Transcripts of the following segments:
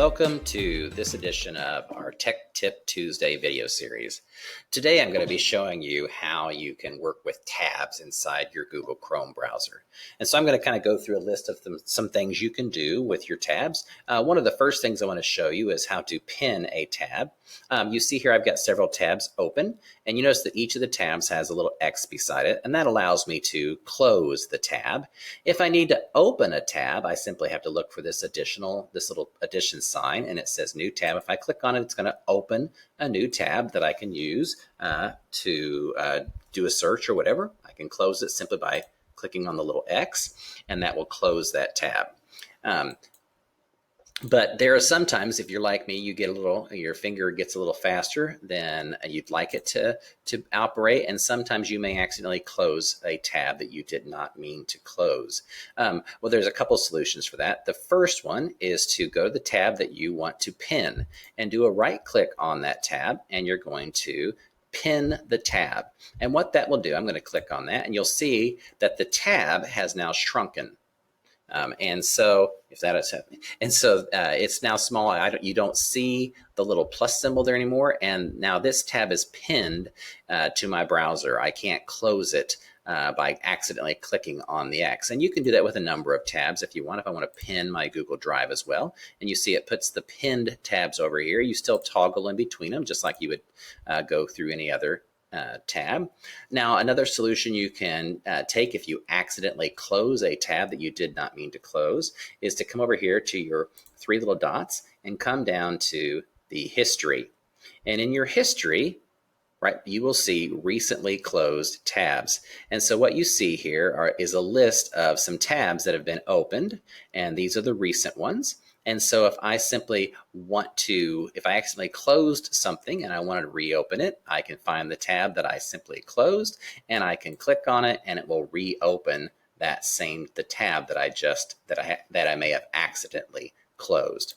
Welcome to this edition of our Tech Tip Tuesday video series. Today I'm going to be showing you how you can work with tabs inside your Google Chrome browser. And so I'm going to kind of go through a list of some things you can do with your tabs. One of the first things I want to show you is how to pin a tab. You see here I've got several tabs open, and you notice that each of the tabs has a little X beside it, and that allows me to close the tab. If I need to open a tab, I simply have to look for this little addition sign, and it says new tab. If I click on it, it's going to open a new tab that I can use to do a search or whatever. I can close it simply by clicking on the little X, and that will close that tab. But there are sometimes, if you're like me, your finger gets a little faster than you'd like it to operate, and sometimes you may accidentally close a tab that you did not mean to close. Well, there's a couple solutions for that. The first one is to go to the tab that you want to pin and do a right click on that tab, and you're going to pin the tab. And what that will do, I'm going to click on that, and you'll see that the tab has now shrunken. And so if that is happening, and so it's now small. You don't see the little plus symbol there anymore. And now this tab is pinned to my browser. I can't close it by accidentally clicking on the X. And you can do that with a number of tabs if you want. If I want to pin my Google Drive as well, and you see it puts the pinned tabs over here. You still toggle in between them just like you would go through any other tab. Now, another solution you can take if you accidentally close a tab that you did not mean to close is to come over here to your three little dots and come down to the history. And in your history, right, you will see recently closed tabs. And so what you see here is a list of some tabs that have been opened, and these are the recent ones. And so if I accidentally closed something and I wanted to reopen it, I can find the tab that I simply closed, and I can click on it, and it will reopen the tab that I may have accidentally closed.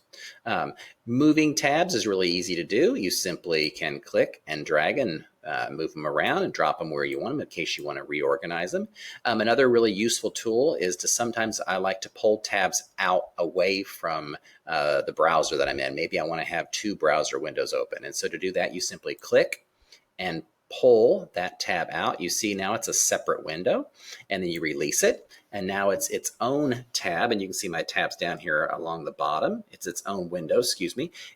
Moving tabs is really easy to do. You simply can click and drag and move them around and drop them where you want them in case you want to reorganize them. Another really useful tool is sometimes I like to pull tabs out away from the browser that I'm in. Maybe I want to have two browser windows open. And so to do that, you simply click and pull that tab out. You see now it's a separate window, and then you release it, and now it's its own tab, and you can see my tabs down here along the bottom. It's its own window,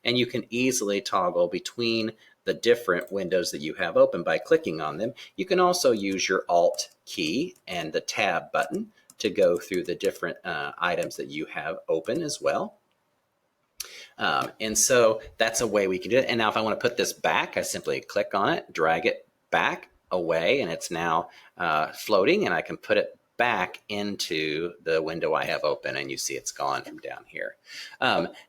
and you can easily toggle between the different windows that you have open by clicking on them. You can also use your Alt key and the Tab button to go through the different items that you have open as well. And so that's a way we can do it. And now if I want to put this back, I simply click on it, drag it back away, and it's now floating, and I can put it back into the window I have open, and you see it's gone from down here.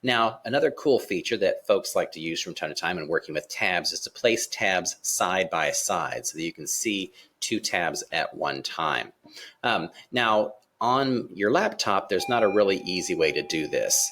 Now, another cool feature that folks like to use from time to time in working with tabs is to place tabs side by side so that you can see two tabs at one time. Now, on your laptop, there's not a really easy way to do this.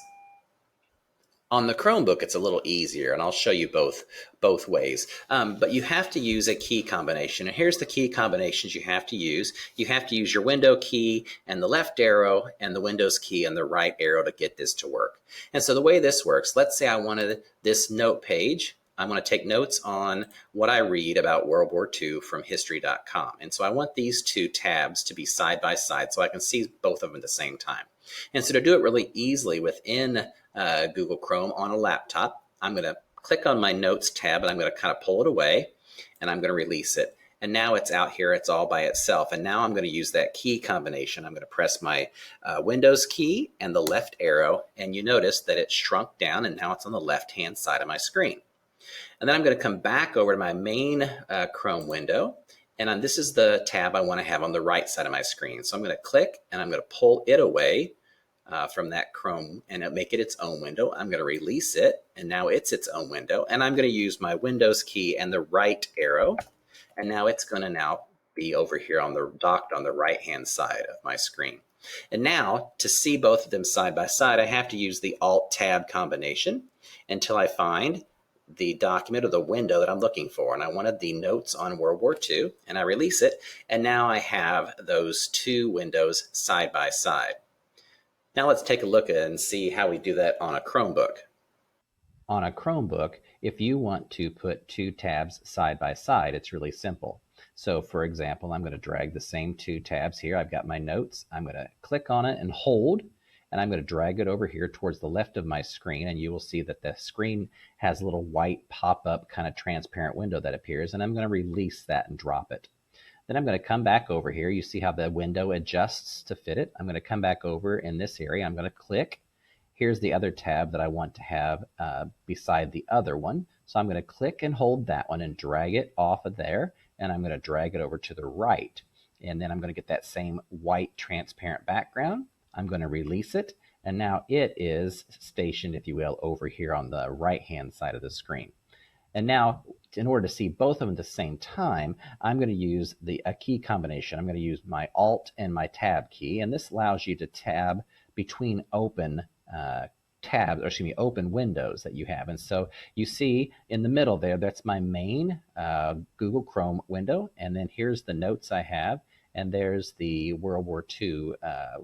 On the Chromebook, it's a little easier, and I'll show you both ways. But you have to use a key combination. And here's the key combinations you have to use. You have to use your window key and the left arrow and the Windows key and the right arrow to get this to work. And so the way this works, let's say I wanted this note page. I want to take notes on what I read about World War II from history.com. And so I want these two tabs to be side by side so I can see both of them at the same time. And so to do it really easily within Google Chrome on a laptop, I'm going to click on my Notes tab, and I'm going to kind of pull it away, and I'm going to release it. And now it's out here, it's all by itself. And now I'm going to use that key combination. I'm going to press my Windows key and the left arrow, and you notice that it shrunk down, and now it's on the left-hand side of my screen. And then I'm going to come back over to my main Chrome window, and this is the tab I want to have on the right side of my screen. So I'm going to click, and I'm going to pull it away from that Chrome and make it its own window. I'm going to release it, and now it's its own window. And I'm going to use my Windows key and the right arrow, and now it's going to be over here docked on the right-hand side of my screen. And now, to see both of them side by side, I have to use the Alt-Tab combination until I find the document or the window that I'm looking for. And I wanted the notes on World War II, and I release it, and now I have those two windows side by side. Now let's take a look and see how we do that on a Chromebook. On a Chromebook, if you want to put two tabs side by side, it's really simple. So for example, I'm going to drag the same two tabs here. I've got my notes. I'm going to click on it and hold, and I'm going to drag it over here towards the left of my screen, and you will see that the screen has a little white pop-up kind of transparent window that appears, and I'm going to release that and drop it. Then I'm going to come back over here. You see how the window adjusts to fit it. I'm going to come back over in this area. I'm going to click. Here's the other tab that I want to have beside the other one. So I'm going to click and hold that one and drag it off of there. And I'm going to drag it over to the right. And then I'm going to get that same white transparent background. I'm going to release it. And now it is stationed, if you will, over here on the right-hand side of the screen. And now, in order to see both of them at the same time, I'm going to use a key combination. I'm going to use my Alt and my Tab key. And this allows you to tab between open open windows that you have. And so you see in the middle there, that's my main Google Chrome window. And then here's the notes I have. And there's the World War II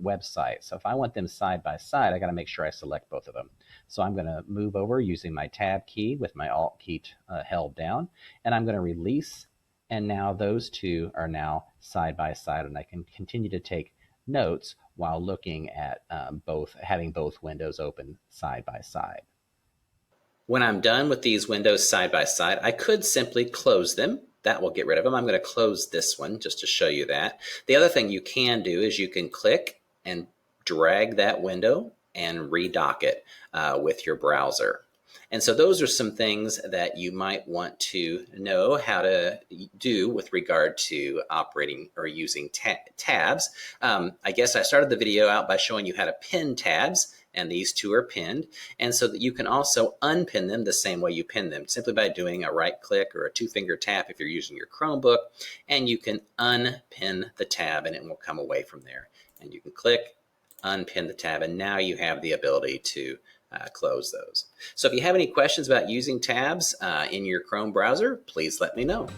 website. So if I want them side by side, I got to make sure I select both of them. So I'm going to move over using my Tab key with my Alt key held down. And I'm going to release. And now those two are now side by side. And I can continue to take notes while looking at having both windows open side by side. When I'm done with these windows side by side, I could simply close them. That will get rid of them. I'm going to close this one just to show you that. The other thing you can do is you can click and drag that window and redock it with your browser. And so those are some things that you might want to know how to do with regard to operating or using tabs. I guess I started the video out by showing you how to pin tabs, and these two are pinned. And so that you can also unpin them the same way you pin them, simply by doing a right click or a two-finger tap if you're using your Chromebook, and you can unpin the tab and it will come away from there. And you can click, unpin the tab, and now you have the ability to close those. So if you have any questions about using tabs in your Chrome browser, please let me know.